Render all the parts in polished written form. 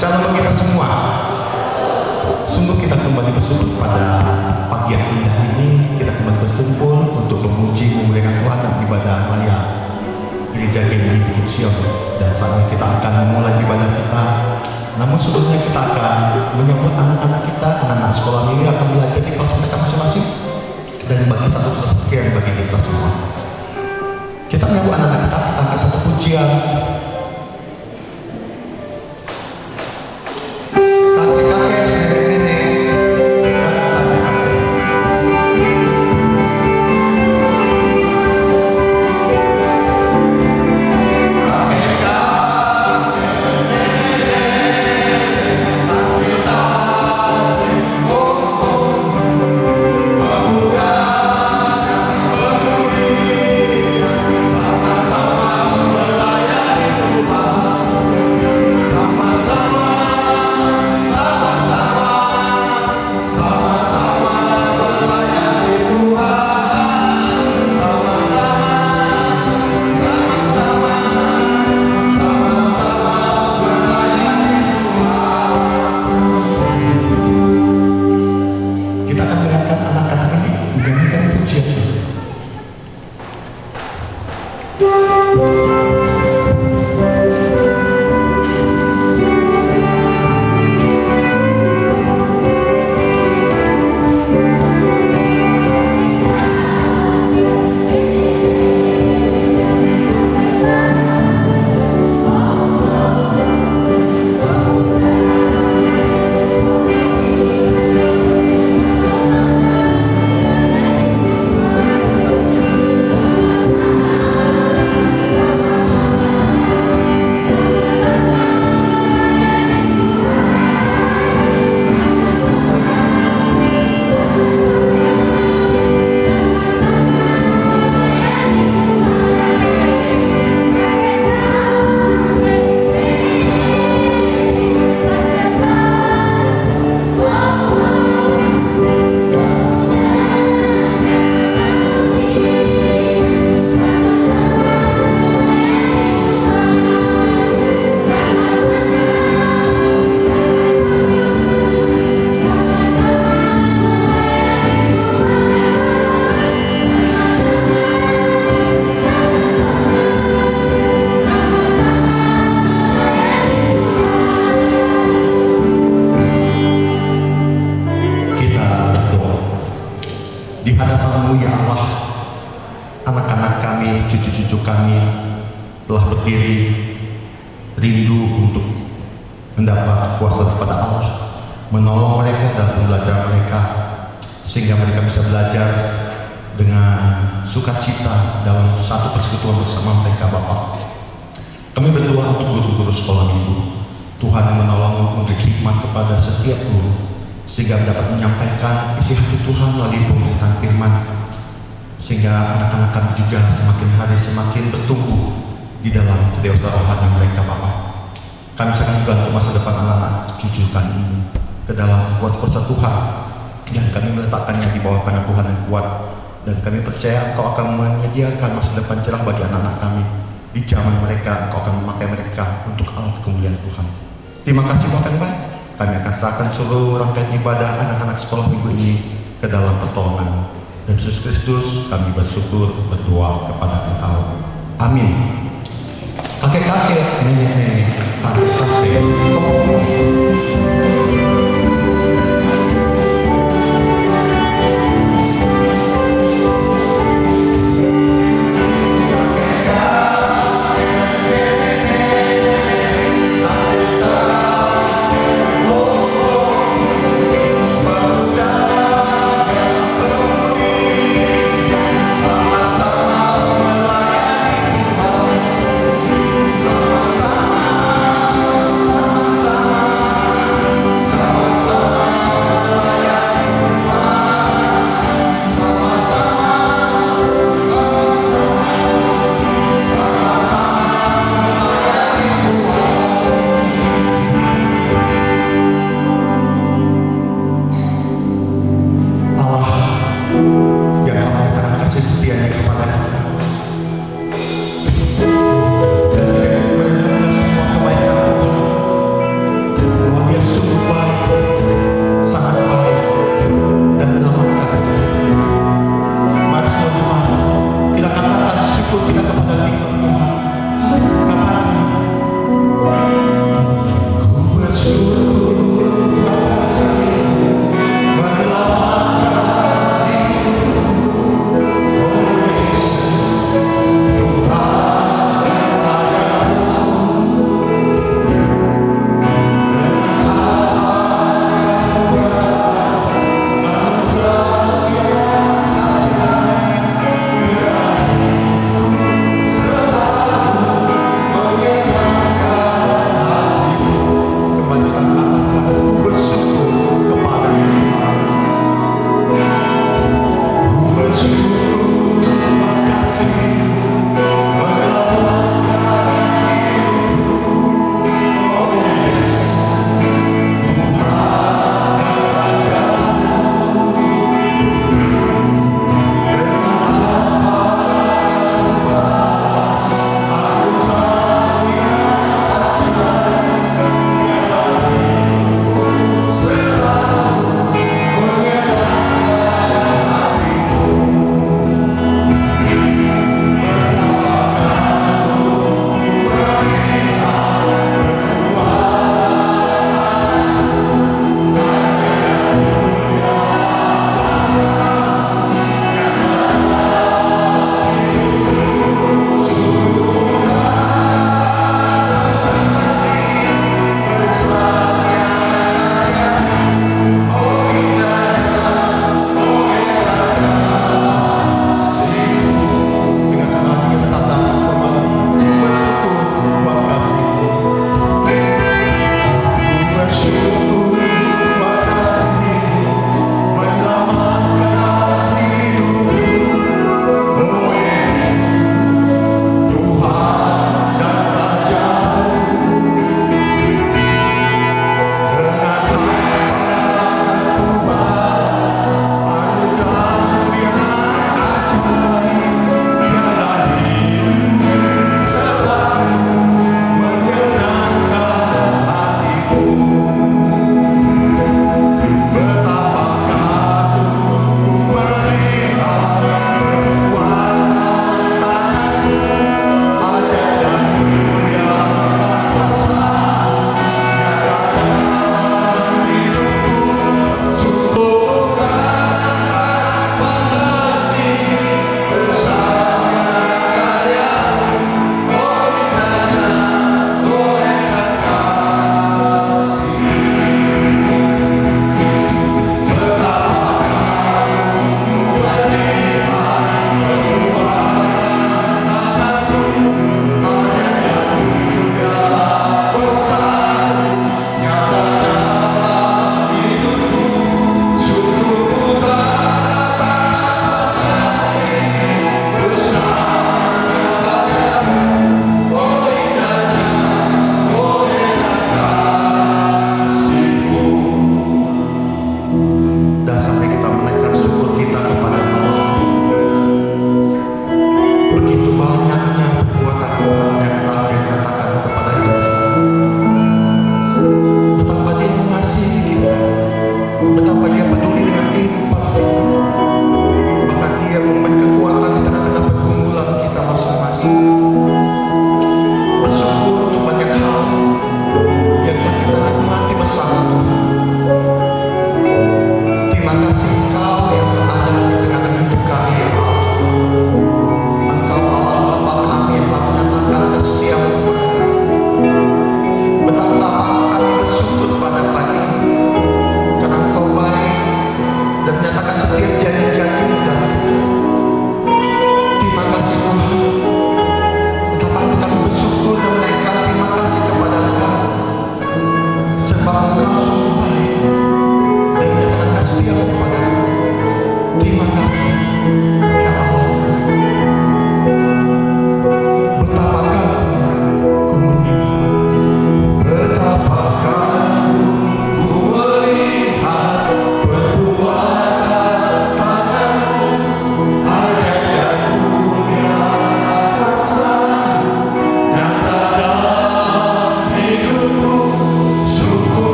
Shalom kita semua. Sungguh kita kembali bersujud pada pagi yang indah ini. Kita kembali berkumpul untuk memuji memuliakan Tuhan dan ibadah Maya Gereja GMI Bukit Sion. Dan saat ini kita akan memulai ibadah kita. Namun sebelumnya kita akan menyambut anak-anak kita, anak-anak sekolah ini akan belajar di kelas mereka masing-masing. Dan bagi satu sekian bagi kita semua. Kita menyambut anak-anak kita angkat satu pujian. Sehingga mereka bisa belajar dengan sukacita dalam satu persekutuan bersama mereka Bapa. Kami berdoa untuk guru-guru sekolah minggu. Tuhan yang menolong memberi hikmat kepada setiap guru sehingga dapat menyampaikan isi hati Tuhan melalui pemberitaan firman, sehingga anak-anak kami juga semakin hari semakin bertumbuh di dalam kedewasaan rohani mereka Bapa. Kami sangat membantu masa depan anak-anak cucu kami ini ke dalam kuat kuasa Tuhan. Dan kami meletakkannya di bawah kanan Tuhan yang kuat. Dan kami percaya Engkau akan menyediakan masa depan cerah bagi anak-anak kami. Di zaman mereka, Engkau akan memakai mereka untuk alat kemuliaan Tuhan. Terima kasih Tuhan baik. Kami akan serahkan seluruh rangkaian ibadah anak-anak sekolah minggu ini ke dalam pertolongan. Dan Yesus Kristus kami bersyukur berdoa kepada Engkau. Amin. Kakek-kakek, nenek-nenek, adik-adik, Sama-sama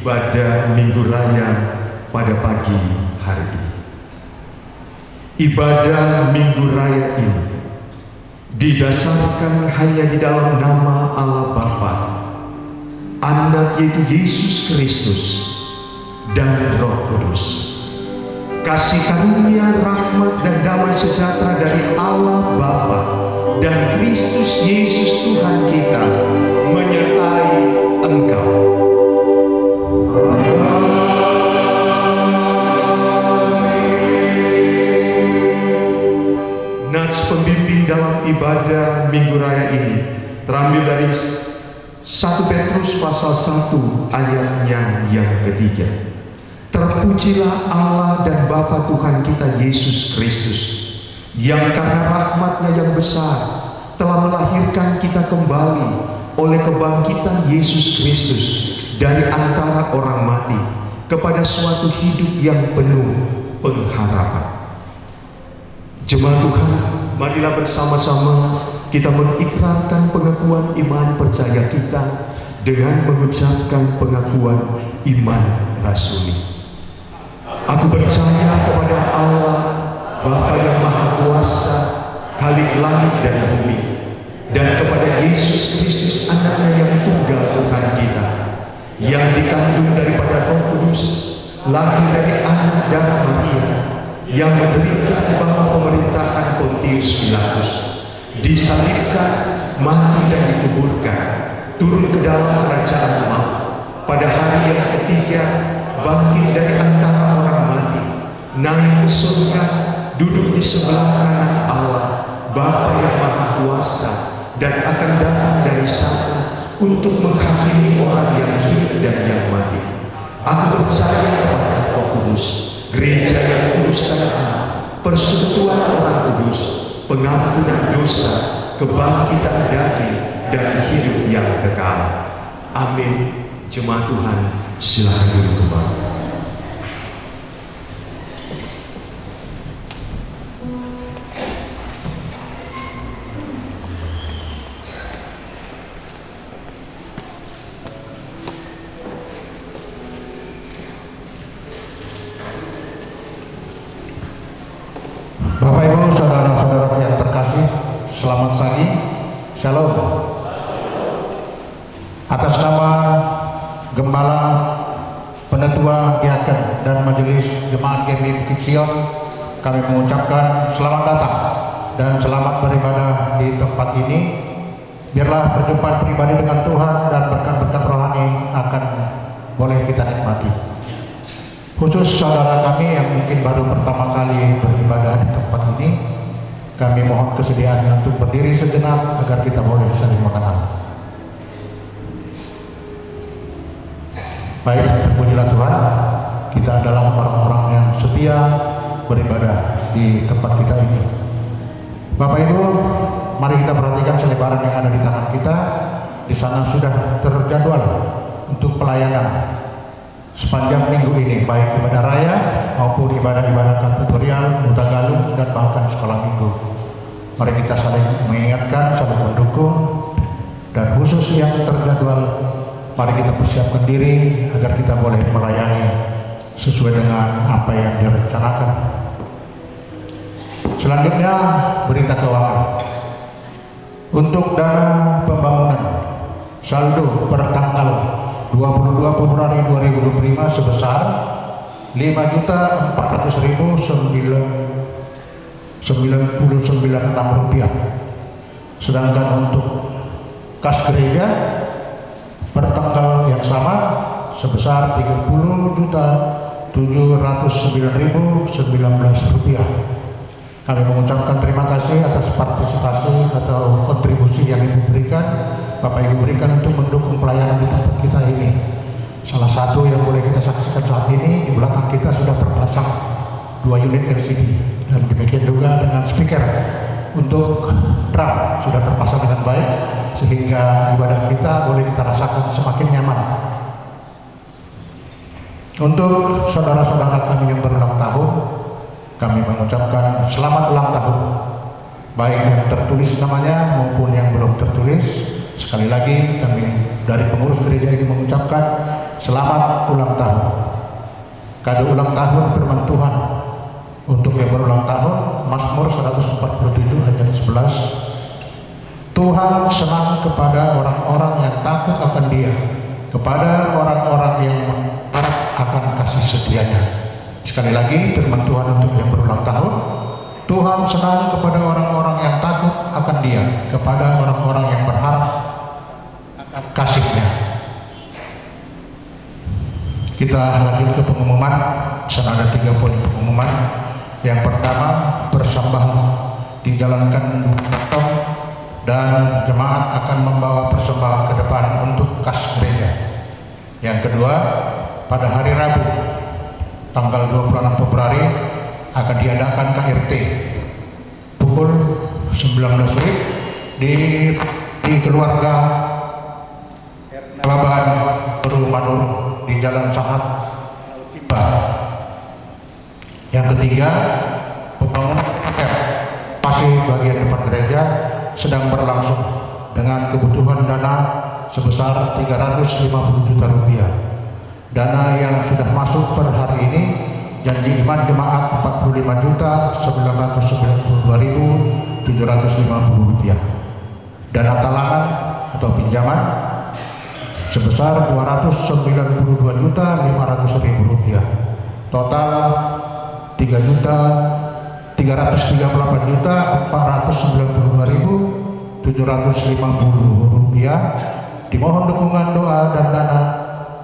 Ibadah Minggu Raya pada pagi hari ini. Ibadah Minggu Raya ini didasarkan hanya di dalam nama Allah Bapa, Anak yaitu Yesus Kristus, dan Roh Kudus. Kasih karunia, rahmat, dan damai sejahtera dari Allah Bapa dan Kristus Yesus Tuhan kita menyertai engkau. Nats pembimbing dalam ibadah Minggu Raya ini terambil dari 1 Petrus pasal 1 ayatnya yang ketiga. Terpujilah Allah dan Bapa Tuhan kita Yesus Kristus, yang karena rahmat-Nya yang besar telah melahirkan kita kembali oleh kebangkitan Yesus Kristus dari antara orang mati kepada suatu hidup yang penuh pengharapan. Jemaat Tuhan, marilah bersama-sama kita mengikrarkan pengakuan iman percaya kita dengan mengucapkan pengakuan iman rasuli. Aku percaya kepada Allah, Bapa yang Maha Kuasa, Khalik langit dan bumi, dan kepada Yesus Kristus Anaknya yang tunggal Tuhan kita, yang dikandung daripada Roh Kudus, lahir dari anak darah Maria, yang menderita di bawah pemerintahan Pontius Pilatus, disalibkan, mati dan dikuburkan, turun ke dalam kerajaan maut, pada hari yang ketiga bangkit dari antara orang mati, naik ke surga, duduk di sebelah kanan Allah Bapa yang Maha Kuasa, dan akan datang dari sana untuk menghakimi orang yang hidup dan yang mati. Aku percaya kepada Roh Kudus, gereja yang kudus dan am, persekutuan orang kudus, pengampunan dosa, kebangkitan daging, dan hidup yang kekal. Amin. Jemaat Tuhan, silakan duduk kembali. Bapak Ibu, saudara-saudara yang terkasih, selamat pagi, Shalom. Atas nama Gembala, Penetua Diaken dan Majelis Jemaat GMI Bukit Sion, kami mengucapkan selamat datang dan selamat beribadah di tempat ini. Biarlah perjumpaan pribadi dengan Tuhan dan berkat-berkat rohani akan boleh kita nikmati. Khusus saudara kami yang mungkin baru pertama kali beribadah di tempat ini, kami mohon kesediaannya untuk berdiri sejenak agar kita boleh saling mengenal. Baik, terpujilah Tuhan, kita adalah orang-orang yang setia beribadah di tempat kita ini. Bapak Ibu, mari kita perhatikan selebaran yang ada di tangan kita. Di sana sudah terjadwal untuk pelayanan sepanjang minggu ini, baik ibadah raya maupun ibadah-ibadah kategorial, mutagalung, dan bahkan sekolah minggu. Mari kita saling mengingatkan, saling mendukung, dan khusus yang terjadwal, mari kita persiapkan diri agar kita boleh melayani sesuai dengan apa yang direncanakan. Selanjutnya, berita keuangan. Untuk dana pembangunan, saldo per tanggal 22 Februari 2025 sebesar Rp5.400.999. Sedangkan untuk kas gereja per tanggal yang sama sebesar Rp30.709.019. Kami mengucapkan terima kasih atas partisipasi atau kontribusi yang Ibu berikan, Bapak Ibu berikan untuk mendukung pelayanan di tempat kita ini. Salah satu yang boleh kita saksikan saat ini, di belakang kita sudah terpasang 2 unit LCD dan dengan speaker untuk drum sudah terpasang dengan baik sehingga ibadah kita boleh kita rasakan semakin nyaman. Untuk saudara-saudara kami yang berulang tahun, kami mengucapkan selamat ulang tahun, baik yang tertulis namanya maupun yang belum tertulis. Sekali lagi kami dari pengurus gereja ini mengucapkan selamat ulang tahun. Kado ulang tahun firman Tuhan untuk yang berulang tahun, Mazmur 147 ayat 11. Tuhan senang kepada orang-orang yang takut akan Dia, kepada orang-orang yang berharap akan kasih setianya. Sekali lagi firman Tuhan untuk yang berulang tahun, Tuhan senang kepada orang-orang yang takut akan Dia, kepada orang-orang yang berharap akan kasih-Nya. Kita lanjut ke pengumuman. Sana ada 3 poin pengumuman. Yang pertama, persembahan dijalankan kantong dan jemaat akan membawa persembahan ke depan untuk kas gereja. Yang kedua, pada hari Rabu tanggal 26 Februari akan diadakan KRT pukul 19 WIB di keluarga Babahan Manur di Jalan Sangat Cimba. Yang ketiga, pembangunan masih bagian depan gereja sedang berlangsung dengan kebutuhan dana sebesar 350 juta rupiah. Dana yang sudah masuk per hari ini, janji iman jemaat 45.992.750 rupiah. Dana talangan atau pinjaman sebesar 292.500.000 rupiah. Total 3.388.492.750 rupiah. Dimohon dukungan doa dan dana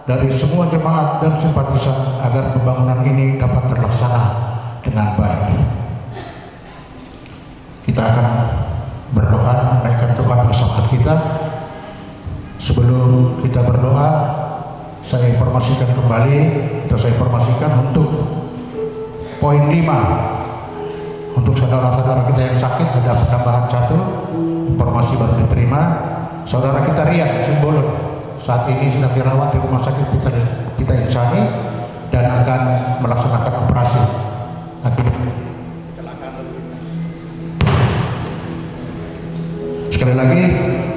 dari semua jemaat dan simpatisan agar pembangunan ini dapat terlaksana dengan baik. Kita akan berdoa, menaikkan doa bersama kita. Sebelum kita berdoa, saya informasikan kembali atau saya informasikan untuk poin 5. Untuk saudara-saudara kita yang sakit ada penambahan 1 informasi baru diterima. Saudara kita Rian Simbolon saat ini sedang dirawat di rumah sakit Pita Insani dan akan melaksanakan operasi akibat kecelakaan. Sekali lagi,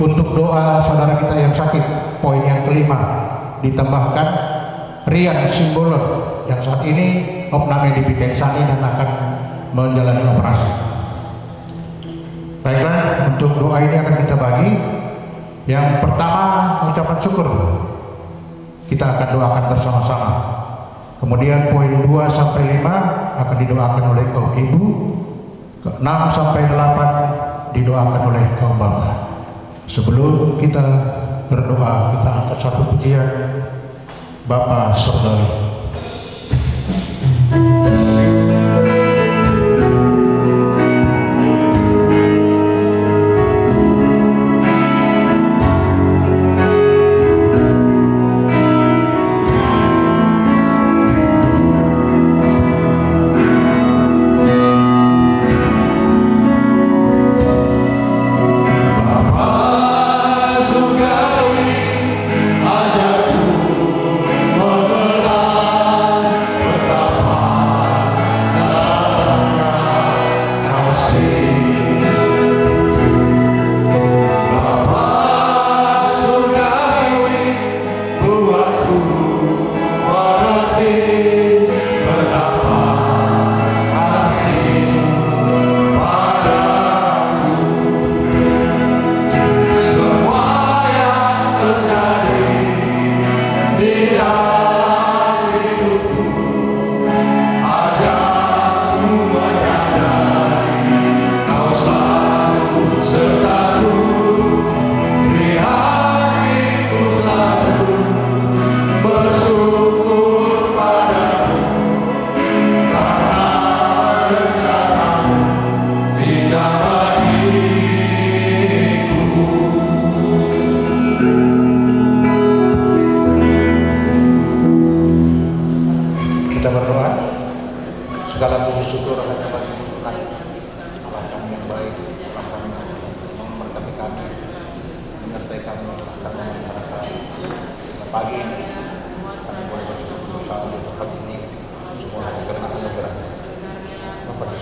untuk doa saudara kita yang sakit, poin yang kelima ditambahkan Rian Simbolon yang saat ini opname di Pita Insani dan akan menjalani operasi. Baiklah, untuk doa ini akan kita bagi. Yang pertama, mengucapkan syukur. Kita akan doakan bersama-sama. Kemudian poin 2 sampai 5 akan didoakan oleh kaum ibu. 6 sampai 8 didoakan oleh kaum bapak. Sebelum kita berdoa, kita angkat satu pujian Bapa Surgawi. Ajarku mengenal betapa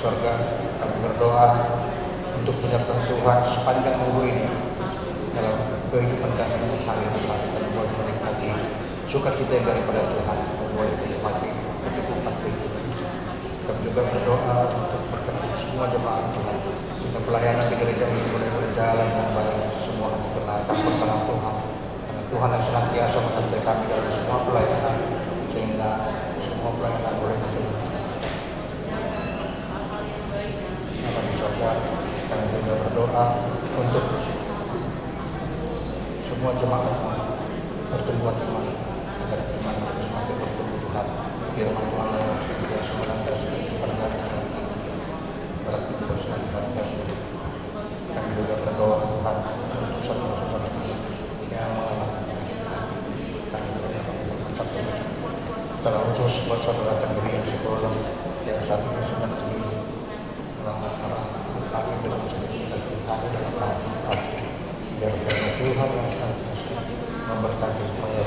surga, kami berdoa untuk penyertaan Tuhan sepanjang minggu ini dalam kehidupan kami sehari-hari. Kami boleh menikmati sukacita yang daripada Tuhan, kami boleh menikmati kecukupan kehidupan. Kami juga berdoa untuk berkati semua jemaat Tuhan, sehingga pelayanan di gereja ini boleh berjalan dengan baik, semua berlatar perkenan Tuhan. Karena Tuhan yang senantiasa menyertai kami dalam semua pelayanan, sehingga semua pelayanan boleh berjalan. Bapa di surga, kami juga berdoa untuk semua jemaat pertemuan iman, agar iman kami semakin bertumbuh Tuhan. Firman Tuhan yang senantiasa melantas kepada kami, berarti bersama kami. Kami juga berdoa Tuhan untuk saudara-saudara yang mengalami kami berdoa secara khusus buat saudara Kendiri yang sekolah yang saat ini sedang merawat kami dalam sedikit kami dalam kami biar Tuhan yang senantiasa memberkati supaya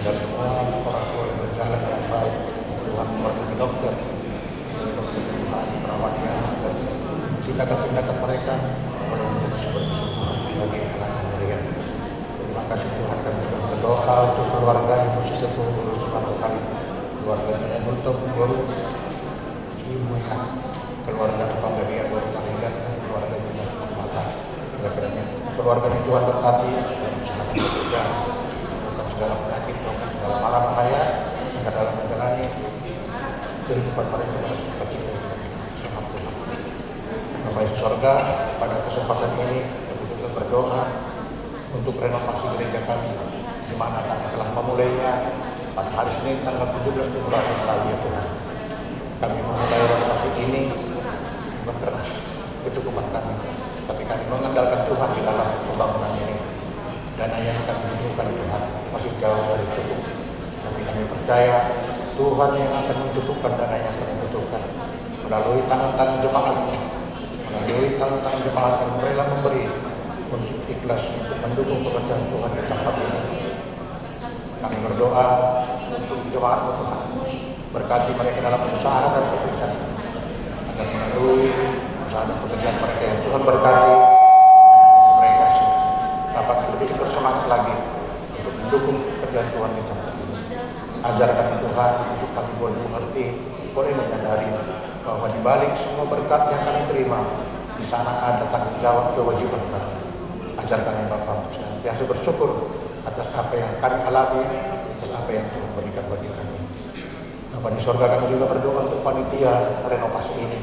dan semua orang tua yang berjalan dengan baik. Tuhan memberkati dokter Tuhan perawatnya dan tindakan-tindakan mereka boleh menjadi seperti Tuhan bagi anak mereka. Terima kasih Tuhan, kami berdoa untuk keluarga Ibu Sister Tulus Kali, keluarga yang untuk guru Ibu keluarga Pangeria Baru Kalian, keluarga juga mata kiranya keluarga di Tuhan berkati dan usaha bekerja bukan segala penyakit, bukan segala marah bahaya hingga dalam menjalani kehidupan mereka dalam kecil sama Tuhan. Bapak di surga, pada kesempatan ini kami juga berdoa untuk renovasi gereja kami, di mana kami telah memulainya pada hari Senin tanggal 17 Februari lalu ya Tuhan. Kami memulai renovasi ini bukan karena kecukupan kami, tapi kami mengandalkan Tuhan di dalam pembangunan ini. Dana yang kami butuhkan Tuhan masih jauh dari cukup, tapi kami percaya Tuhan yang akan mencukupkan dana yang kami butuhkan melalui tangan-tangan jemaat, melalui tangan-tangan jemaat yang rela memberi untuk ikhlas untuk mendukung pekerjaan Tuhan di tempat ini. Kami berdoa untuk jemaat Tuhan, berkati mereka dalam usaha dan pekerjaan, agar melalui usaha dan pekerjaan mereka yang Tuhan berkati, mereka dapat lebih bersemangat lagi untuk mendukung pekerjaan Tuhan di tempat ini. Ajarkan Tuhan untuk kami boleh mengerti, boleh menyadari bahwa di balik semua berkat yang kami terima, di sana ada tanggung jawab kewajiban kami. Ajarkan yang Bapak senantiasa bersyukur atas apa yang kami alami, atas apa yang Tuhan berikan bagi kami. Bapak di surga, kami juga berdoa untuk panitia renovasi ini.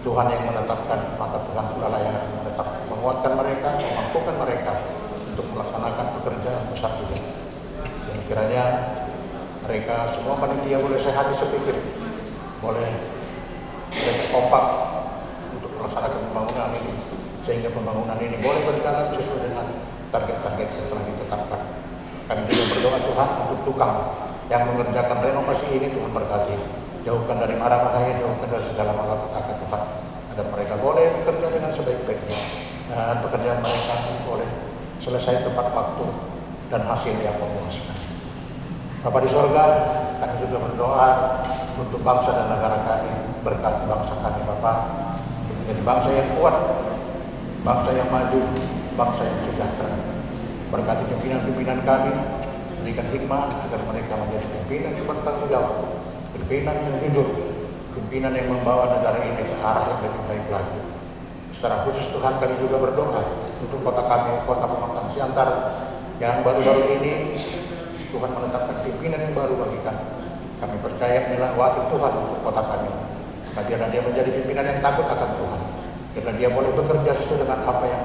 Tuhan yang menetapkan, maka Tuhan pula yang menetap menguatkan mereka, memampukan mereka untuk melaksanakan pekerjaan besar ini. Yang kiranya mereka semua panitia boleh sehat sepikir, boleh kompak untuk melaksanakan pembangunan ini, sehingga pembangunan ini boleh berjalan sesuai dengan target-target yang telah ditetapkan. Kami juga berdoa Tuhan untuk tukang yang mengerjakan renovasi ini, Tuhan berkati, jauhkan dari mara bahaya, jauhkan dari segala malapetaka Tuhan, agar mereka boleh bekerja dengan sebaik-baiknya dan pekerjaan mereka boleh selesai tepat waktu dan hasil yang memuaskan. Bapa di surga, kami juga berdoa untuk bangsa dan negara kami, berkati bangsa kami Bapa menjadi bangsa yang kuat, bangsa yang maju, bangsa yang sejahtera. Berkati pimpinan-pimpinan kami, berikan hikmah agar mereka menjadi pimpinan yang bertanggung jawab, pimpinan yang jujur, pimpinan yang membawa negara ini ke arah yang lebih baik lagi. Secara khusus Tuhan, kami juga berdoa untuk kota kami, kota Pematang Siantar yang baru-baru ini Tuhan menetapkan pimpinan yang baru bagi kami. Kami percaya inilah wakil Tuhan untuk kota kami. Karena dia menjadi pimpinan yang takut akan Tuhan, karena dia boleh bekerja sesuai dengan apa yang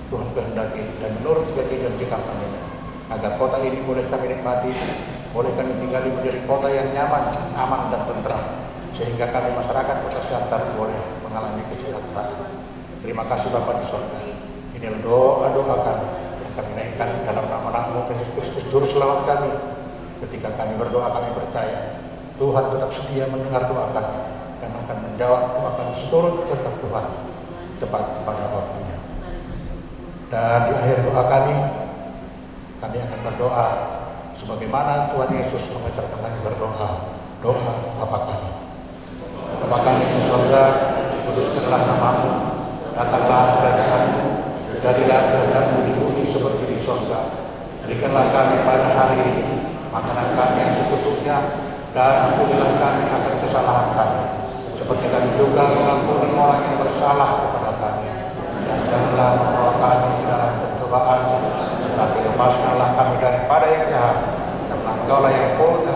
Tuhan kehendaki dan menurut janji dan cita kami, agar kota ini boleh kami nikmati, boleh kami tinggali menjadi kota yang nyaman, aman dan tentram, sehingga kami masyarakat kota Siantar boleh mengalami kesejahteraan. Terima kasih Bapa di surga. Inilah doa-doa kami yang kami naikkan dalam nama-Mu Yesus Kristus Juru Selamat kami. Ketika kami berdoa, kami percaya Tuhan tetap setia mendengar doa kami dan akan menjawab akan seturut kehendak Tuhan tepat pada waktunya. Dan di akhir doa kami akan berdoa sebagaimana Tuhan Yesus mengajarkan kami berdoa. Doa Bapa kami. Bapa kami di surga, kuduskanlah namamu, datanglah kerajaanmu, jadilah kehendakmu di bumi seperti di surga. Berikanlah kami pada hari ini makanan kami yang secukupnya, dan ampunilah kami akan kesalahan kami, seperti kami juga mengampuni orang yang bersalah kepada kami. Dan janganlah membawa kami ke dalam pencobaan, tetapi lepaskanlah kami daripada yang jahat. Karena Engkaulah yang punya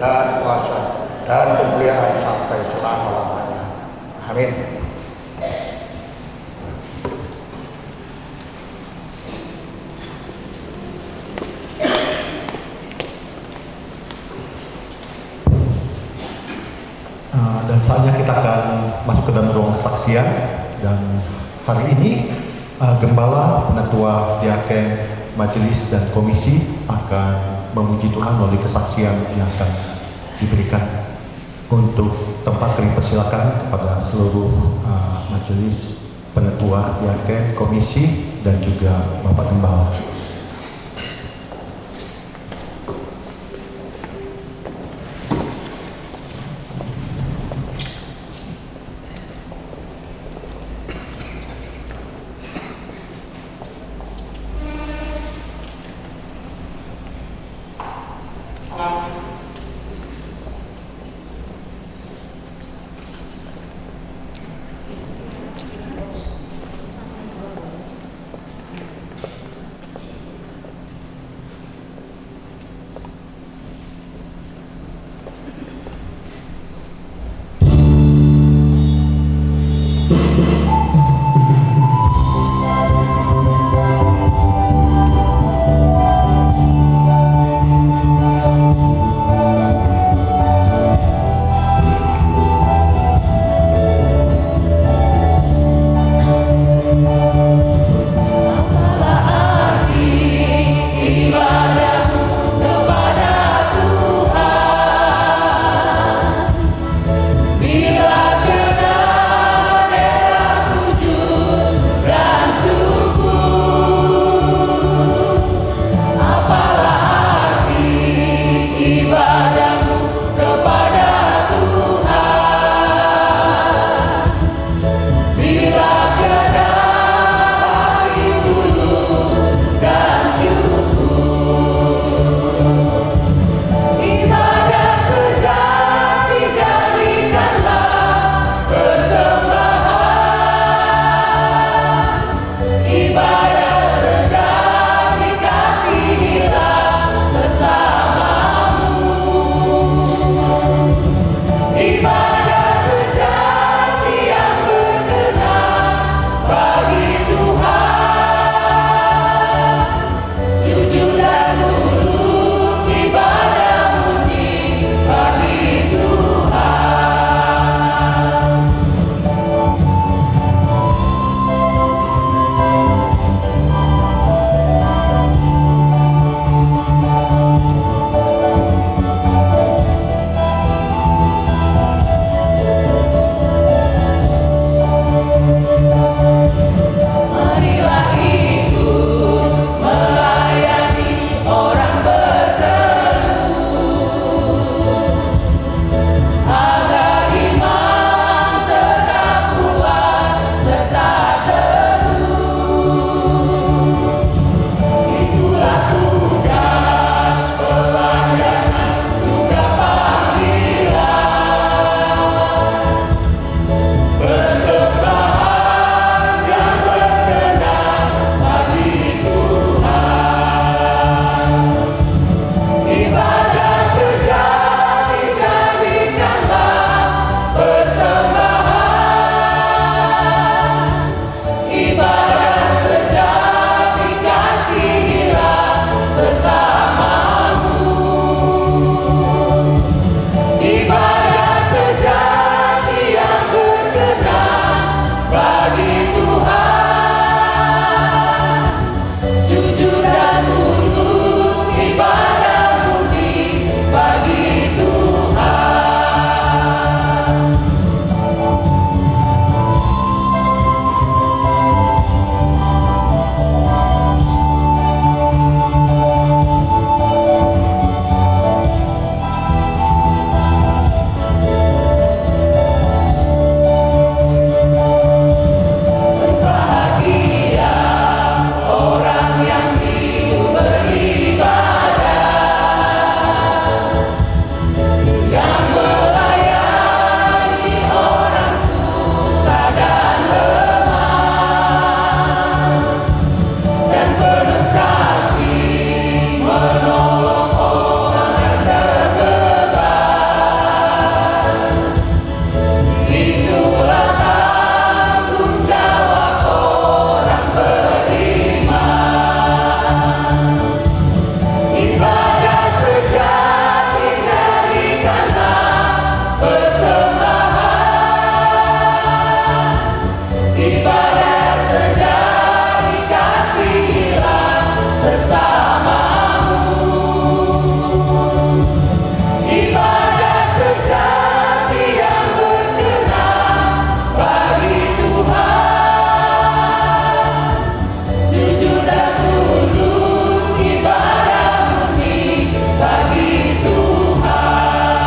dan kuasa dan kemuliaan sampai selama-lamanya. Amin. Dan saatnya kita akan masuk ke dalam ruang kesaksian, dan hari ini Gembala, Penatua, Diaken, Majelis dan Komisi akan memuji Tuhan melalui kesaksian yang akan diberikan. Untuk tempat kami persilakan kepada seluruh Majelis, Penatua, Diaken, Komisi dan juga Bapak Gembala. Bila kita ibadah sejati kasihilah sesamamu. Ibadah sejati yang berkenan bagi Tuhan, jujur dan tulus ibadah murni bagi Tuhan,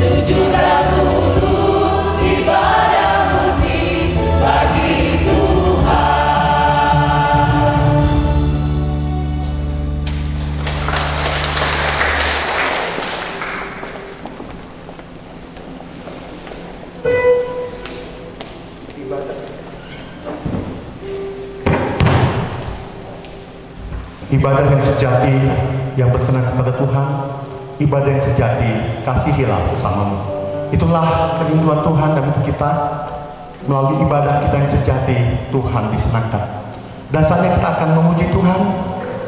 jujur dan tulus ibadah murni bagi Tuhan. Ibadah yang sejati yang berkenan kepada Tuhan, ibadah yang sejati kasihilah sesamamu. Itulah kerinduan Tuhan dalam hidup kita. Melalui ibadah kita yang sejati, Tuhan disenangkan. Dan saatnya kita akan memuji Tuhan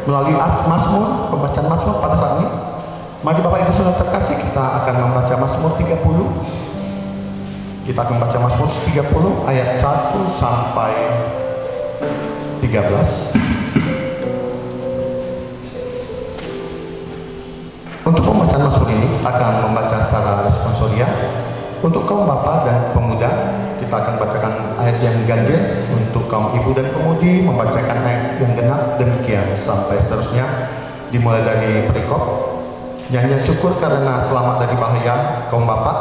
melalui Mazmur, pembacaan Mazmur pada saat ini. Mari Bapak Ibu Saudara terkasih, kita akan membaca Mazmur 30. Kita akan membaca Mazmur 30 ayat 1 sampai 13. Untuk pembacaan Mazmur ini akan membaca secara responsorial. Untuk kaum bapak dan pemuda, kita akan bacakan ayat yang ganjil. Untuk kaum ibu dan pemudi, membacakan ayat yang genap, demikian sampai seterusnya. Dimulai dari perikop nyanyian syukur karena selamat dari bahaya kaum bapak.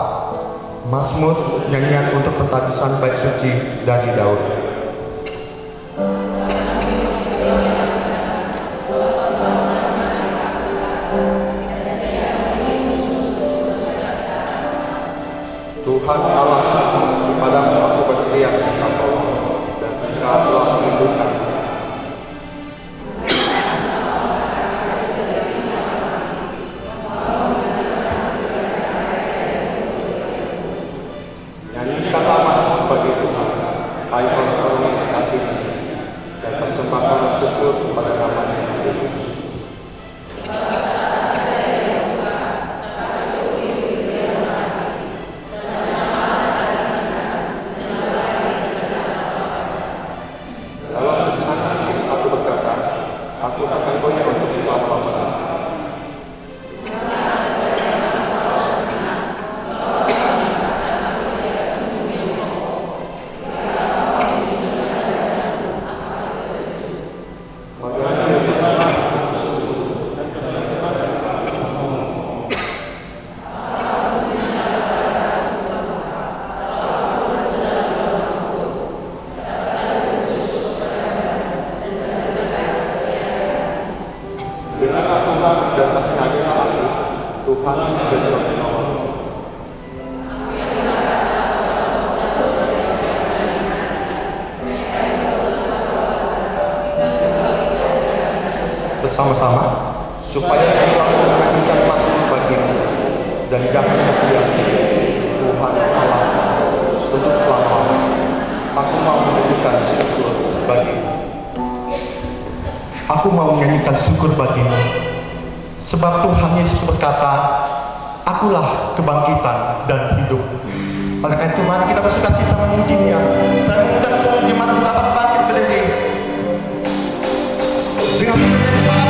Mazmur nyanyian untuk pentabisan bait suci dari Daud. Tuhan Allah, kepadamu aku berteriak minta tolong, dan Engkau telah melindungi. Nyanyikanlah Mazmur bagi Tuhan, hai orang-orang yang dikasihi, dan persembahkan syukur kepada nama-Nya yang kudus. Aku akan goyah untuk selama-lamanya. Dan masih ada aku, Tuhan menjadi penolong. Bersama-sama, supaya kita menyanyikan Mazmur bagimu, dan jangan terdiam, Tuhan Allah, untuk selama-lamanya. Aku mau menyanyikan syukur bagimu. Aku mau menyanyikan syukur bagimu. Sebab Tuhan Yesus berkata, akulah kebangkitan dan hidup. Oleh karena itu mari kita bersukacita memuji-Nya. Saya mengundang semua jemaat untuk dapat bangkit berdiri. Dengan Tuhan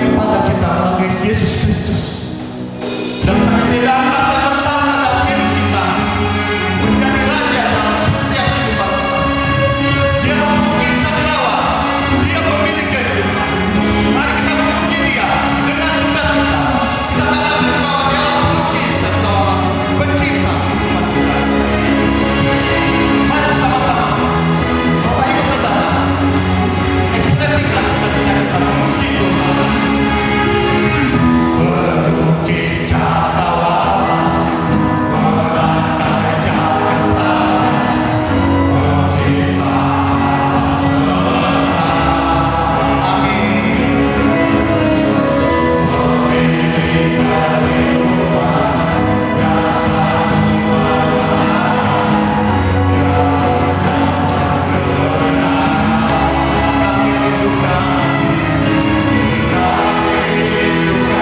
kepada kita melalui Yesus Kristus. Dan Sang tidak akan bertahan dalam hidup kita menjadi raja dalam setiap kehidupan kita. Dia mempunyai cakrawala, dia pemilik kehidupan. Mari kita memuji dia dengan sukacita. Kita katakan bahwa dia pemilik serta pencipta kehidupan kita. Mari sama-sama Bapak Ibu Saudara ekspresikan sukacita kita memuji Tuhan. Bertukik cakrawala, merangkai Jakarta, pencipta semesta. Amin. Pemilik kehidupan yang selalu kami rindukan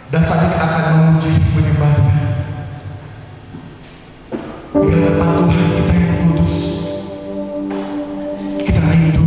dan saat ini akan memuji menyembah Dia. Di hadapan Tuhan kita yang kudus, kita rindu